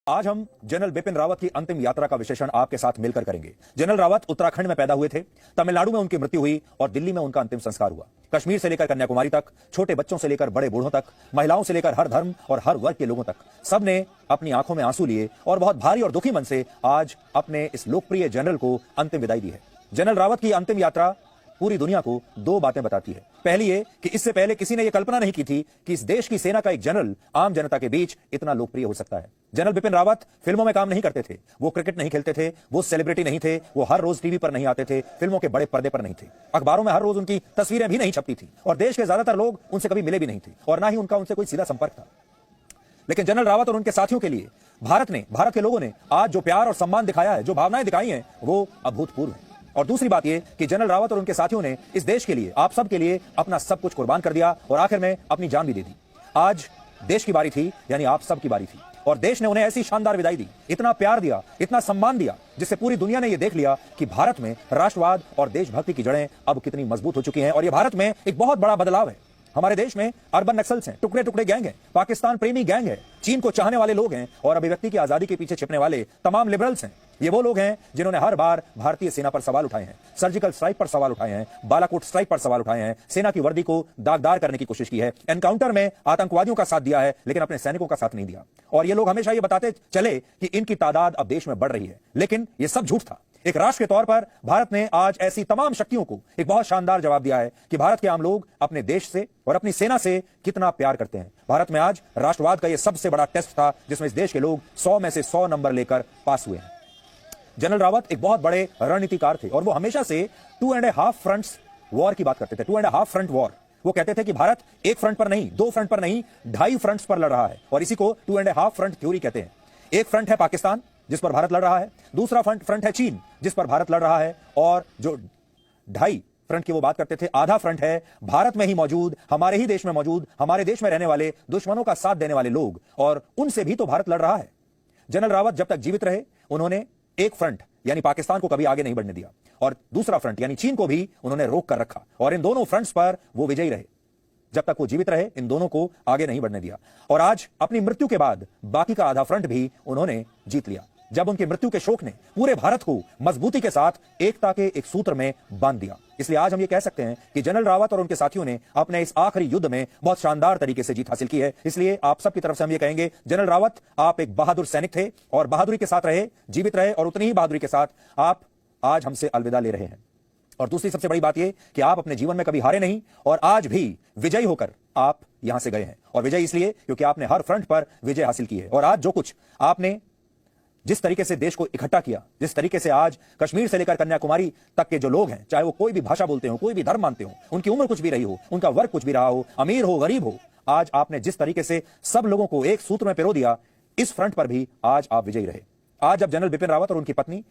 आज हम जनरल बिपिन रावत की अंतिम यात्रा का विश्लेषण आपके साथ मिलकर करेंगे। जनरल रावत उत्तराखंड में पैदा हुए थे, तमिलनाडु में उनकी मृत्यु हुई और दिल्ली में उनका अंतिम संस्कार हुआ। कश्मीर से लेकर कन्याकुमारी तक, छोटे बच्चों से लेकर बड़े बूढ़ों तक, महिलाओं से लेकर हर धर्म और हर वर्ग के लोगों तक, सबने अपनी आंखों में आंसू लिए और बहुत भारी और दुखी मन से आज अपने इस लोकप्रिय जनरल को अंतिम विदाई दी है। जनरल रावत की अंतिम यात्रा पूरी दुनिया को दो बातें बताती है। पहली ये कि इससे पहले किसी ने यह कल्पना नहीं की थी कि इस देश की सेना का एक जनरल आम जनता के बीच इतना लोकप्रिय हो सकता है। जनरल बिपिन रावत फिल्मों में काम नहीं करते थे, वो क्रिकेट नहीं खेलते थे, वो सेलिब्रिटी नहीं थे, वो हर रोज टीवी पर नहीं आते थे, फिल्मों के बड़े पर्दे पर नहीं थे, अखबारों में हर रोज उनकी तस्वीरें भी नहीं छपती थी और देश के ज्यादातर लोग उनसे कभी मिले भी नहीं थे और ना ही उनका उनसे कोई सीधा संपर्क था। लेकिन जनरल रावत और उनके साथियों के लिए भारत के लोगों ने आज जो प्यार और सम्मान दिखाया है, जो भावनाएं दिखाई हैं, वो अभूतपूर्व है। और दूसरी बात यह कि जनरल रावत और उनके साथियों ने इस देश के लिए, आप सब के लिए अपना सब कुछ कुर्बान कर दिया और आखिर में अपनी जान भी दे दी। आज देश की बारी थी, यानी आप सब की बारी थी और देश ने उन्हें ऐसी शानदार विदाई दी, इतना प्यार दिया, इतना सम्मान दिया, जिससे पूरी दुनिया ने यह देख लिया कि भारत में राष्ट्रवाद और देशभक्ति की जड़ें अब कितनी मजबूत हो चुकी हैं। और यह भारत में एक बहुत बड़ा बदलाव है। हमारे देश में अर्बन नक्सल्स हैं, टुकड़े टुकड़े गैंग हैं, पाकिस्तान प्रेमी गैंग है, चीन को चाहने वाले लोग हैं और अभिव्यक्ति की आजादी के पीछे छिपने वाले तमाम लिबरल्स हैं। ये वो लोग हैं जिन्होंने हर बार भारतीय सेना पर सवाल उठाए हैं, सर्जिकल स्ट्राइक पर सवाल उठाए हैं, बालाकोट स्ट्राइक पर सवाल उठाए हैं, सेना की वर्दी को दागदार करने की कोशिश की है, एनकाउंटर में आतंकवादियों का साथ दिया है लेकिन अपने सैनिकों का साथ नहीं दिया। और ये लोग हमेशा ये बताते चले कि इनकी तादाद अब देश में बढ़ रही है, लेकिन ये सब झूठ था। एक राष्ट्र के तौर पर भारत ने आज ऐसी तमाम शक्तियों को एक बहुत शानदार जवाब दिया है कि भारत के आम लोग अपने देश से और अपनी सेना से कितना प्यार करते हैं। भारत में आज राष्ट्रवाद का यह सबसे बड़ा टेस्ट था जिसमें इस देश के लोग 100 में से 100 नंबर लेकर पास हुए हैं। जनरल रावत एक बहुत बड़े रणनीतिकार थे और वो हमेशा से 2.5 फ्रंट्स वॉर की बात करते थे। 2.5 फ्रंट वॉर। वो कहते थे कि भारत एक फ्रंट पर नहीं, 2 फ्रंट पर नहीं, 2.5 फ्रंट्स पर लड़ रहा है और इसी को 2.5 फ्रंट थ्योरी कहते हैं। एक फ्रंट है पाकिस्तान जिस पर भारत लड़ रहा है, दूसरा फ्रंट है चीन जिस पर भारत लड़ रहा है और जो 2.5 फ्रंट की वो बात करते थे, आधा फ्रंट है भारत में ही मौजूद, हमारे ही देश में मौजूद, हमारे देश में रहने वाले दुश्मनों का साथ देने वाले लोग और उनसे भी तो भारत लड़ रहा है। जनरल रावत जब तक जीवित रहे उन्होंने एक फ्रंट यानी पाकिस्तान को कभी आगे नहीं बढ़ने दिया और दूसरा फ्रंट यानी चीन को भी उन्होंने रोक कर रखा और इन दोनों फ्रंट्स पर वो विजयी रहे। जब तक वो जीवित रहे इन दोनों को आगे नहीं बढ़ने दिया और आज अपनी मृत्यु के बाद बाकी का आधा फ्रंट भी उन्होंने जीत लिया जब उनकी मृत्यु के शोक ने पूरे भारत को मजबूती के साथ एकता के एक सूत्र में बांध दिया। इसलिए आज हम ये कह सकते हैं कि जनरल रावत और उनके साथियों ने अपने इस आखिरी युद्ध में बहुत शानदार तरीके से जीत हासिल की है। इसलिए आप सबकी तरफ से हम ये कहेंगे, जनरल रावत आप एक बहादुर सैनिक थे और बहादुरी के साथ रहे, जीवित रहे और उतनी ही बहादुरी के साथ आप आज हमसे अलविदा ले रहे हैं। और दूसरी सबसे बड़ी बात यह कि आप अपने जीवन में कभी हारे नहीं और आज भी विजयी होकर आप यहां से गए हैं और विजयी इसलिए क्योंकि आपने हर फ्रंट पर विजय हासिल की है। और आज जो कुछ आपने जिस तरीके से देश को इकट्ठा किया, जिस तरीके से आज कश्मीर से लेकर कन्याकुमारी तक के जो लोग हैं, चाहे वो कोई भी भाषा बोलते हो, कोई भी धर्म मानते हो, उनकी उम्र कुछ भी रही हो, उनका वर्ग कुछ भी रहा हो, अमीर हो गरीब हो, आज आपने जिस तरीके से सब लोगों को एक सूत्र में पिरो दिया, इस फ्रंट पर भी आज आप विजयी रहे। आज जब जनरल बिपिन रावत और उनकी पत्नी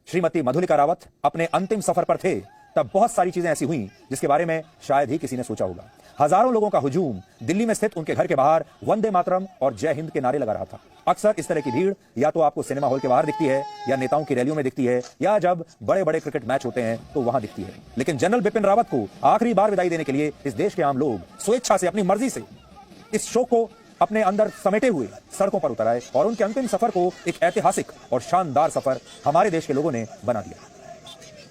श्रीमती मधुलिका रावत अपने अंतिम सफर पर थे तब बहुत सारी चीजें ऐसी हुई जिसके बारे में शायद ही किसी ने सोचा होगा। हजारों लोगों का हुजूम दिल्ली में स्थित उनके घर के बाहर वंदे मातरम और जय हिंद के नारे लगा रहा था। अक्सर इस तरह की भीड़ या तो आपको सिनेमा हॉल के बाहर दिखती है या नेताओं की रैलियों में दिखती है या जब बड़े बड़े क्रिकेट मैच होते हैं तो वहां दिखती है। लेकिन जनरल बिपिन रावत को आखिरी बार विदाई देने के लिए इस देश के आम लोग स्वेच्छा से, अपनी मर्जी से इस शोक को अपने अंदर समेटे हुए सड़कों पर उतर आए और उनके अंतिम सफर को एक ऐतिहासिक और शानदार सफर हमारे देश के लोगों ने बना दिया।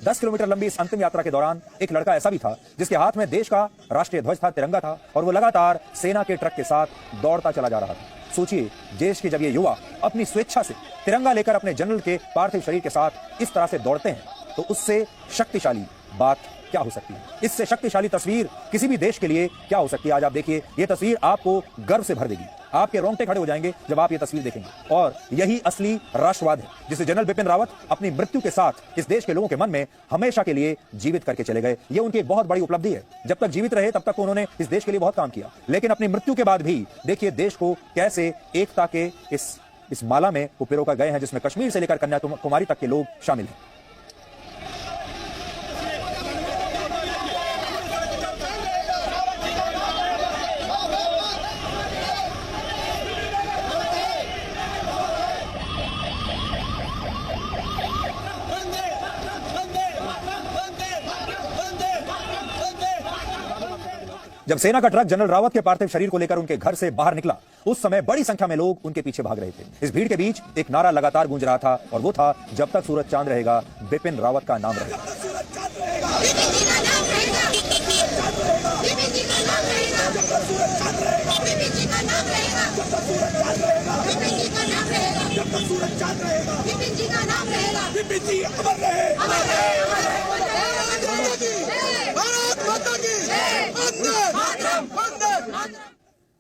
10 किलोमीटर लंबी इस अंतिम यात्रा के दौरान एक लड़का ऐसा भी था जिसके हाथ में देश का राष्ट्रीय ध्वज था, तिरंगा था और वो लगातार सेना के ट्रक के साथ दौड़ता चला जा रहा था। सोचिए, देश के जब ये युवा अपनी स्वेच्छा से तिरंगा लेकर अपने जनरल के पार्थिव शरीर के साथ इस तरह से दौड़ते हैं तो उससे शक्तिशाली बात क्या हो सकती है, इससे शक्तिशाली तस्वीर किसी भी देश के लिए क्या हो सकती है। आज आप देखिए, ये तस्वीर आपको गर्व से भर देगी, आपके रोंगटे खड़े हो जाएंगे जब आप ये तस्वीर देखेंगे। और यही असली राष्ट्रवाद है जिसे जनरल बिपिन रावत अपनी मृत्यु के साथ इस देश के लोगों के मन में हमेशा के लिए जीवित करके चले गए। ये उनकी एक बहुत बड़ी उपलब्धि है। जब तक जीवित रहे तब तक उन्होंने इस देश के लिए बहुत काम किया, लेकिन अपनी मृत्यु के बाद भी देखिए देश को कैसे एकता के इस माला में वो पिरो कर गए हैं जिसमें कश्मीर से लेकर कन्याकुमारी तक के लोग शामिल हैं। जब सेना का ट्रक जनरल रावत के पार्थिव शरीर को लेकर उनके घर से बाहर निकला, उस समय बड़ी संख्या में लोग उनके पीछे भाग रहे थे। इस भीड़ के बीच एक नारा लगातार गूंज रहा था और वो था, जब तक सूरज चांद रहेगा बिपिन रावत का नाम रहेगा।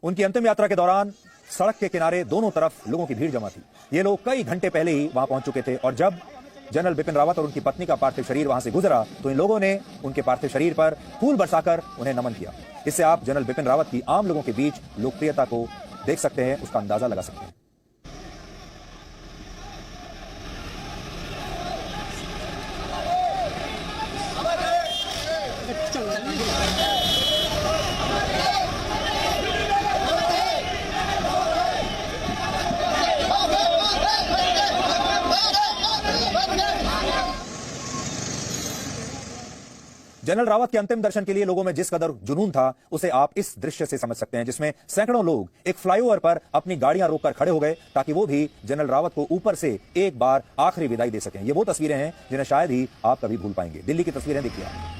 उनकी अंतिम यात्रा के दौरान सड़क के किनारे दोनों तरफ लोगों की भीड़ जमा थी। ये लोग कई घंटे पहले ही वहां पहुंच चुके थे और जब जनरल बिपिन रावत और उनकी पत्नी का पार्थिव शरीर वहां से गुजरा तो इन लोगों ने उनके पार्थिव शरीर पर फूल बरसाकर उन्हें नमन किया। इससे आप जनरल बिपिन रावत की आम लोगों के बीच लोकप्रियता को देख सकते हैं, उसका अंदाजा लगा सकते हैं। जनरल रावत के अंतिम दर्शन के लिए लोगों में जिस कदर जुनून था, उसे आप इस दृश्य से समझ सकते हैं, जिसमें सैकड़ों लोग एक फ्लाईओवर पर अपनी गाड़ियां रोककर खड़े हो गए ताकि वो भी जनरल रावत को ऊपर से एक बार आखिरी विदाई दे सकें। ये वो तस्वीरें हैं जिन्हें शायद ही आप कभी भूल पाएंगे। दिल्ली की तस्वीरें देखिए आप।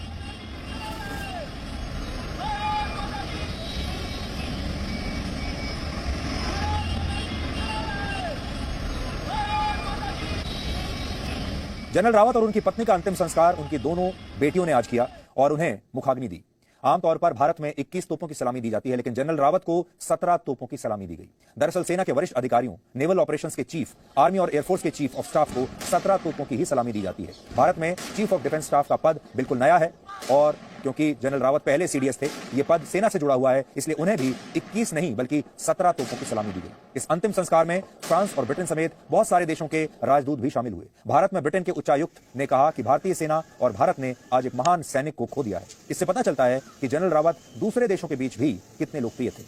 जनरल रावत और उनकी पत्नी का अंतिम संस्कार उनकी दोनों बेटियों ने आज किया और उन्हें मुखाग्नि दी। आमतौर पर भारत में 21 तोपों की सलामी दी जाती है, लेकिन जनरल रावत को 17 तोपों की सलामी दी गई। दरअसल सेना के वरिष्ठ अधिकारियों, नेवल ऑपरेशंस के चीफ, आर्मी और एयरफोर्स के चीफ ऑफ स्टाफ को 17 तोपों की ही सलामी दी जाती है। भारत में चीफ ऑफ डिफेंस स्टाफ का पद बिल्कुल नया है और क्योंकि जनरल रावत पहले सीडीएस थे, ये पद सेना से जुड़ा हुआ है, इसलिए उन्हें भी 21 नहीं बल्कि 17 तोपों की सलामी दी गई। इस अंतिम संस्कार में फ्रांस और ब्रिटेन समेत बहुत सारे देशों के राजदूत भी शामिल हुए। भारत में ब्रिटेन के उच्चायुक्त ने कहा कि भारतीय सेना और भारत ने आज एक महान सैनिक को खो दिया है। इससे पता चलता है कि जनरल रावत दूसरे देशों के बीच भी कितने लोकप्रिय थे।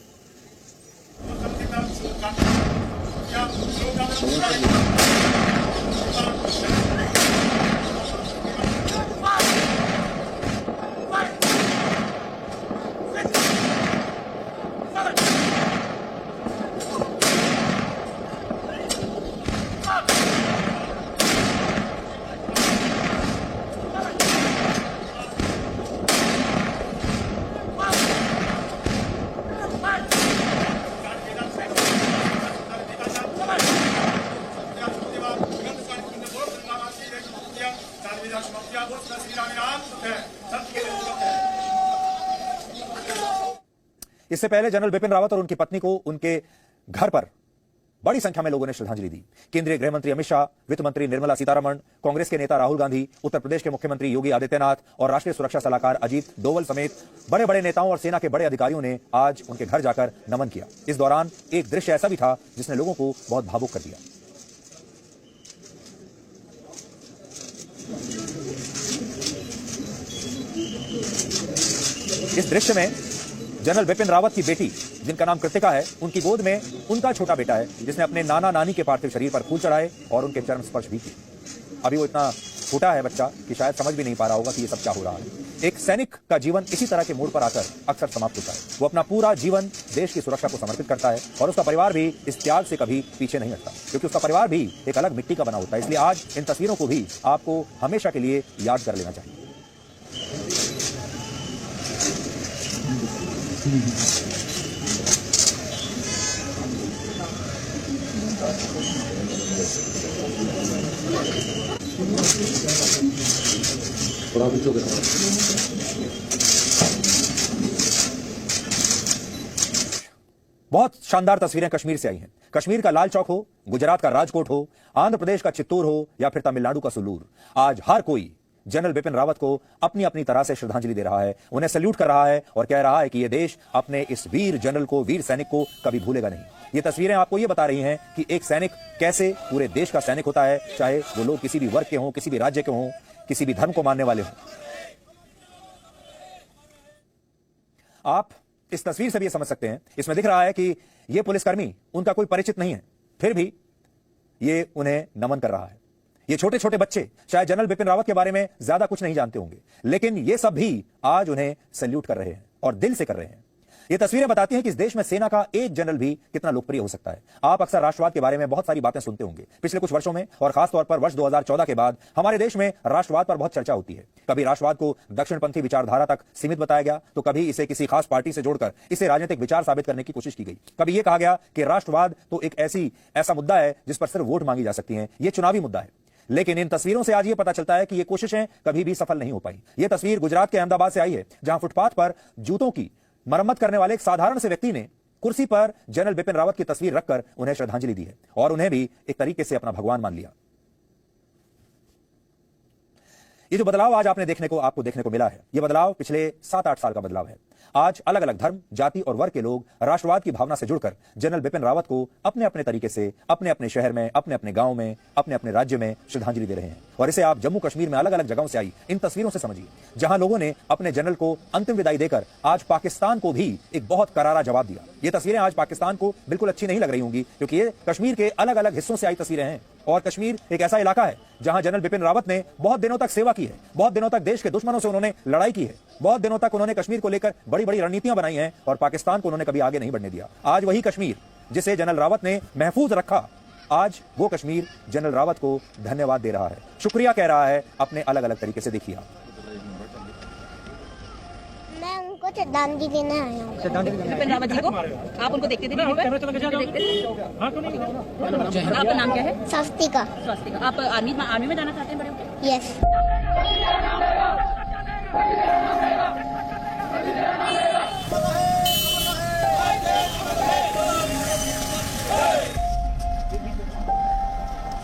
इससे पहले जनरल बिपिन रावत और उनकी पत्नी को उनके घर पर बड़ी संख्या में लोगों ने श्रद्धांजलि दी। केंद्रीय गृह मंत्री अमित शाह, वित्त मंत्री निर्मला सीतारमण, कांग्रेस के नेता राहुल गांधी, उत्तर प्रदेश के मुख्यमंत्री योगी आदित्यनाथ और राष्ट्रीय सुरक्षा सलाहकार अजीत डोवल समेत बड़े बड़े नेताओं और सेना के बड़े अधिकारियों ने आज उनके घर जाकर नमन किया। इस दौरान एक दृश्य ऐसा भी था जिसने लोगों को बहुत भावुक कर दिया। इस दृश्य में जनरल बिपिन रावत की बेटी, जिनका नाम कृतिका है, उनकी गोद में उनका छोटा बेटा है, जिसने अपने नाना नानी के पार्थिव शरीर पर फूल चढ़ाए और उनके चरण स्पर्श भी किए। अभी वो इतना छोटा है बच्चा कि शायद समझ भी नहीं पा रहा होगा कि ये सब क्या हो रहा है। एक सैनिक का जीवन इसी तरह के मोड़ पर आकर अक्सर समाप्त होता है। वो अपना पूरा जीवन देश की सुरक्षा को समर्पित करता है और उसका परिवार भी इस त्याग से कभी पीछे नहीं हटता, क्योंकि उसका परिवार भी एक अलग मिट्टी का बना होता है। इसलिए आज इन तस्वीरों को भी आपको हमेशा के लिए याद कर लेना चाहिए। बहुत शानदार तस्वीरें कश्मीर से आई हैं। कश्मीर का लाल चौक हो, गुजरात का राजकोट हो, आंध्र प्रदेश का चित्तूर हो या फिर तमिलनाडु का सुल्लूर, आज हर कोई जनरल बिपिन रावत को अपनी अपनी तरह से श्रद्धांजलि दे रहा है, उन्हें सैल्यूट कर रहा है और कह रहा है कि यह देश अपने इस वीर जनरल को, वीर सैनिक को कभी भूलेगा नहीं। ये तस्वीरें आपको ये बता रही हैं कि एक सैनिक कैसे पूरे देश का सैनिक होता है, चाहे वो लोग किसी भी वर्ग के हों, किसी भी राज्य के हों, किसी भी धर्म को मानने वाले हों। आप इस तस्वीर से भी समझ सकते हैं, इसमें दिख रहा है कि यह पुलिसकर्मी उनका कोई परिचित नहीं है, फिर भी ये उन्हें नमन कर रहा है। ये छोटे छोटे बच्चे शायद जनरल बिपिन रावत के बारे में ज्यादा कुछ नहीं जानते होंगे, लेकिन ये सब भी आज उन्हें सैल्यूट कर रहे हैं और दिल से कर रहे हैं। ये तस्वीरें बताती हैं कि इस देश में सेना का एक जनरल भी कितना लोकप्रिय हो सकता है। आप अक्सर राष्ट्रवाद के बारे में बहुत सारी बातें सुनते होंगे पिछले कुछ वर्षों में, और खासतौर पर वर्ष 2014 के बाद हमारे देश में राष्ट्रवाद पर बहुत चर्चा होती है। कभी राष्ट्रवाद को दक्षिणपंथी विचारधारा तक सीमित बताया गया, तो कभी इसे किसी खास पार्टी से जोड़कर इसे राजनीतिक विचार साबित करने की कोशिश की गई। कभी यह कहा गया कि राष्ट्रवाद तो एक ऐसा मुद्दा है जिस पर सिर्फ वोट मांगी जा सकती है, यह चुनावी मुद्दा है। लेकिन इन तस्वीरों से आज यह पता चलता है कि ये कोशिशें कभी भी सफल नहीं हो पाई। यह तस्वीर गुजरात के अहमदाबाद से आई है, जहां फुटपाथ पर जूतों की मरम्मत करने वाले एक साधारण से व्यक्ति ने कुर्सी पर जनरल बिपिन रावत की तस्वीर रखकर उन्हें श्रद्धांजलि दी है और उन्हें भी एक तरीके से अपना भगवान मान लिया। ये जो बदलाव आज आपको देखने को मिला है, यह बदलाव पिछले 7-8 साल का बदलाव है। आज अलग अलग धर्म, जाति और वर्ग के लोग राष्ट्रवाद की भावना से जुड़कर जनरल बिपिन रावत को अपने अपने तरीके से अपने अपने शहर में, अपने अपने गांव में, अपने अपने राज्य में श्रद्धांजलि दे रहे हैं। और इसे आप जम्मू कश्मीर में अलग अलग जगहों से आई इन तस्वीरों से समझिए, जहां लोगों ने अपने जनरल को अंतिम विदाई देकर आज पाकिस्तान को भी एक बहुत करारा जवाब दिया। ये तस्वीरें आज पाकिस्तान को बिल्कुल अच्छी नहीं लग रही होंगी, क्योंकि ये कश्मीर के अलग अलग हिस्सों से आई तस्वीरें हैं। और कश्मीर एक ऐसा इलाका है जहां जनरल बिपिन रावत ने बहुत दिनों तक सेवा की है, बहुत दिनों तक देश के दुश्मनों से उन्होंने लड़ाई की है, बहुत दिनों तक उन्होंने कश्मीर को लेकर बड़ी बड़ी रणनीतियां बनाई हैं और पाकिस्तान को उन्होंने कभी आगे नहीं बढ़ने दिया। आज वही कश्मीर जिसे जनरल रावत ने महफूज रखा, आज वो कश्मीर जनरल रावत को धन्यवाद दे रहा है, शुक्रिया कह रहा है अपने अलग अलग तरीके से। देखिए मैं उनको श्रद्धांजलि देने आया हूँ। बिपिन रावत जी को आप उनको देखते थे? आपका नाम क्या है? स्वस्तिका। स्वस्तिका। आप आर्मी में जाना चाहते हैं बड़े होकर? यस।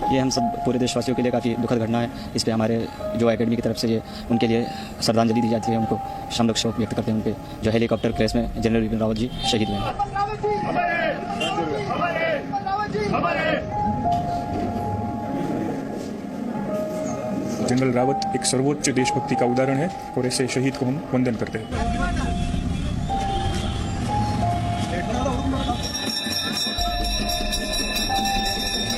ये हम सब पूरे देशवासियों के लिए काफ़ी दुखद घटना है। इस पे हमारे जो एकेडमी की तरफ से ये उनके लिए श्रद्धांजलि दी जाती है। उनको हम लोग शोक व्यक्त करते हैं उनके जो हेलीकॉप्टर क्रैश में जनरल बिपिन रावत जी शहीद हुए हैं। जनरल रावत एक सर्वोच्च देशभक्ति का उदाहरण है और ऐसे शहीद को हम वंदन करते हैं।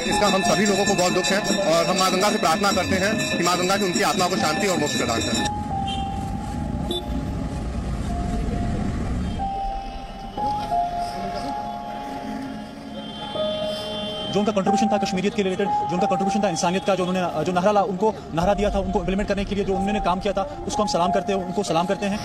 इसका हम सभी लोगों को बहुत दुख है और हम मां गंगा से प्रार्थना करते हैं कि मां गंगा की उनकी आत्मा को शांति और मोक्ष प्रदान करें। जो उनका कंट्रीब्यूशन था कश्मीरियत के रिलेटेड, जो उनका कंट्रीब्यूशन था इंसानियत का, जो उन्होंने जो उनको नारा दिया था, उनको इम्प्लीमेंट करने के लिए जो उन्होंने काम किया था, उसको हम सलाम करते हैं, उनको सलाम करते हैं।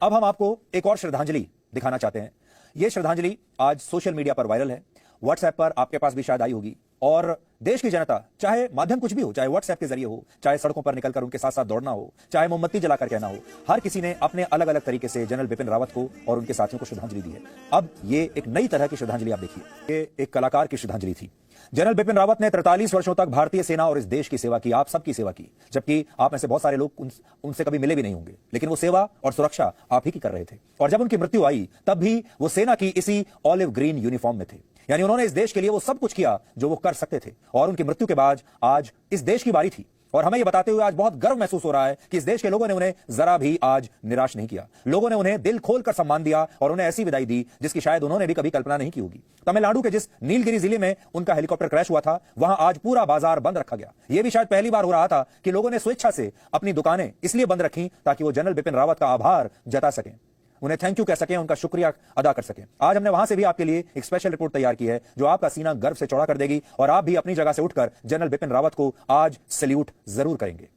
अब हम आपको एक और श्रद्धांजलि दिखाना चाहते हैं। यह श्रद्धांजलि आज सोशल मीडिया पर वायरल है, व्हाट्सएप पर आपके पास भी शायद आई होगी। और देश की जनता, चाहे माध्यम कुछ भी हो, चाहे व्हाट्सएप के जरिए हो, चाहे सड़कों पर निकलकर उनके साथ साथ दौड़ना हो, चाहे मोमबत्ती जलाकर कहना हो, हर किसी ने अपने अलग अलग तरीके से जनरल बिपिन रावत को और उनके साथियों को श्रद्धांजलि दी है। अब ये एक नई तरह की श्रद्धांजलि आप देखिए, ये एक कलाकार की श्रद्धांजलि थी। जनरल बिपिन रावत ने 43 वर्षों तक भारतीय सेना और इस देश की सेवा की, आप सबकी सेवा की, जबकि आप में से बहुत सारे लोग उनसे कभी मिले भी नहीं होंगे, लेकिन वो सेवा और सुरक्षा आप ही की कर रहे थे। और जब उनकी मृत्यु आई तब भी वो सेना की इसी ऑलिव ग्रीन यूनिफॉर्म में थे, यानी उन्होंने इस देश के लिए वो सब कुछ किया जो वो कर सकते थे। और उनकी मृत्यु के बाद आज इस देश की बारी थी, और हमें यह बताते हुए आज बहुत गर्व महसूस हो रहा है कि इस देश के लोगों ने उन्हें जरा भी आज निराश नहीं किया। लोगों ने उन्हें दिल खोलकर सम्मान दिया और उन्हें ऐसी विदाई दी जिसकी शायद उन्होंने भी कभी कल्पना नहीं की होगी। तमिलनाडु के जिस नीलगिरी जिले में उनका हेलीकॉप्टर क्रैश हुआ था, वहां आज पूरा बाजार बंद रखा गया। यह भी शायद पहली बार हो रहा था कि लोगों ने स्वेच्छा से अपनी दुकानें इसलिए बंद रखी ताकि वो जनरल बिपिन रावत का आभार जता सकें, उन्हें थैंक यू कह सकें, उनका शुक्रिया अदा कर सकें। आज हमने वहां से भी आपके लिए एक स्पेशल रिपोर्ट तैयार की है जो आपका सीना गर्व से चौड़ा कर देगी और आप भी अपनी जगह से उठकर जनरल बिपिन रावत को आज सैल्यूट जरूर करेंगे।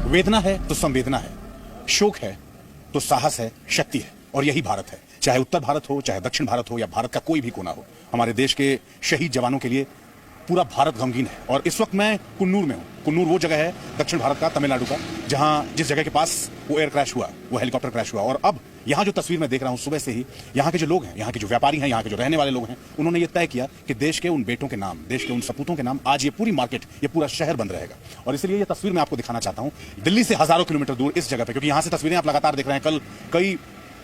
वेदना है तो संवेदना है, शोक है तो साहस है, शक्ति है, और यही भारत है। चाहे उत्तर भारत हो, चाहे दक्षिण भारत हो, या भारत का कोई भी कोना हो, हमारे देश के शहीद जवानों के लिए पूरा भारत गमगीन है। और इस वक्त मैं कुन्नूर में हूँ। कुन्नूर वो जगह है दक्षिण भारत का, तमिलनाडु का, जहाँ जिस जगह के पास वो एयर क्रैश हुआ, वो हेलीकॉप्टर क्रैश हुआ। और अब यहाँ जो तस्वीर मैं देख रहा हूँ सुबह से ही, यहाँ के जो लोग हैं, यहाँ के जो व्यापारी हैं, यहाँ के जो रहने वाले लोग हैं, उन्होंने ये तय किया कि देश के उन बेटों के नाम, देश के उन सपूतों के नाम आज ये पूरी मार्केट, ये पूरा शहर बंद रहेगा। और इसलिए ये तस्वीर मैं आपको दिखाना चाहता हूँ दिल्ली से हजारों किलोमीटर दूर इस जगह पर, क्योंकि यहाँ से तस्वीरें आप लगातार देख रहे हैं। कल कई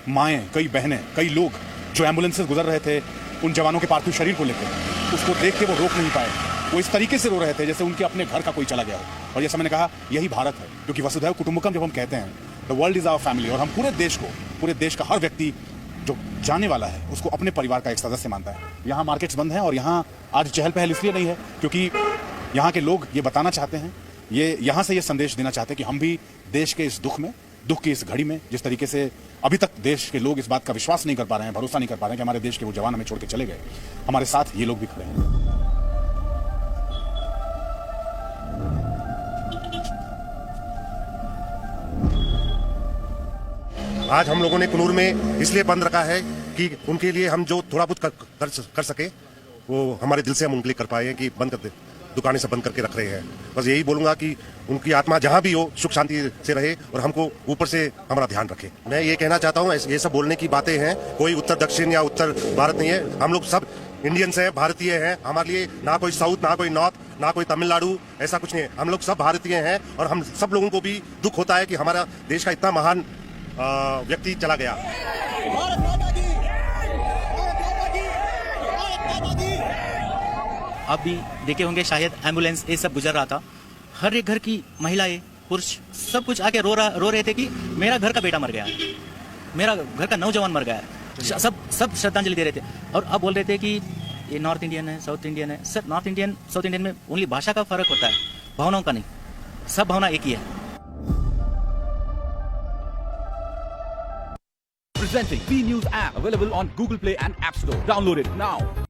माएँ, कई बहनें, कई लोग जो एम्बुलेंस से गुजर रहे थे उन जवानों के पार्थिव शरीर को लेकर, उसको देख के वो रोक नहीं पाए। वो इस तरीके से रो रहे थे जैसे उनके अपने घर का कोई चला गया हो। और जैसे मैंने कहा, यही भारत है, क्योंकि वसुधैव कुटुंबकम जब हम कहते हैं, the world is our family, और हम पूरे देश को, पूरे देश का हर व्यक्ति जो जाने वाला है उसको अपने परिवार का एक सदस्य मानता है। यहाँ मार्केट्स बंद हैं और यहाँ आज चहल पहल इसलिए नहीं है क्योंकि यहाँ के लोग ये बताना चाहते हैं, ये यहाँ से ये संदेश देना चाहते हैं कि हम भी देश के इस दुख की इस घड़ी में, जिस तरीके से अभी तक देश के लोग इस बात का विश्वास नहीं कर पा रहे हैं, भरोसा नहीं कर पा रहे हैं कि हमारे देश के वो जवान हमें छोड़ के चले गए, हमारे साथ ये लोग भी खड़े हैं। आज हम लोगों ने कुन्नूर में इसलिए बंद रखा है कि उनके लिए हम जो थोड़ा बहुत कर सके वो हमारे दिल से हम उनके लिए कर पाए हैं कि बंद कर दे, दुकानें से बंद करके रख रहे हैं। बस यही बोलूंगा कि उनकी आत्मा जहां भी हो सुख शांति से रहे और हमको ऊपर से हमारा ध्यान रखे। मैं ये कहना चाहता हूं, ये सब बोलने की बातें हैं, कोई उत्तर दक्षिण या उत्तर भारत नहीं है। हम लोग सब इंडियंस हैं, भारतीय हैं। हमारे लिए ना कोई साउथ, ना कोई नॉर्थ, ना कोई तमिलनाडु, ऐसा कुछ नहीं है। हम लोग सब भारतीय हैं और हम सब लोगों को भी दुख होता है कि हमारा देश का इतना महान व्यक्ति चला गया। आप भी देखे होंगे शायद, एम्बुलेंस ये सब गुजर रहा था, हर एक घर की महिलाएं, पुरुष सब कुछ आके रो रहे थे कि मेरा घर का बेटा मर गया है, मेरा घर का नौजवान मर गया है। सब श्रद्धांजलि दे रहे थे। और अब बोल रहे थे कि ये नॉर्थ इंडियन है, साउथ इंडियन है। Sir, north Indian south Indian में ओनली भाषा का फर्क होता है, भावनाओं का नहीं। सब भावना एक ही है। Presenting B News app, available on Google Play and App Store. Download it now.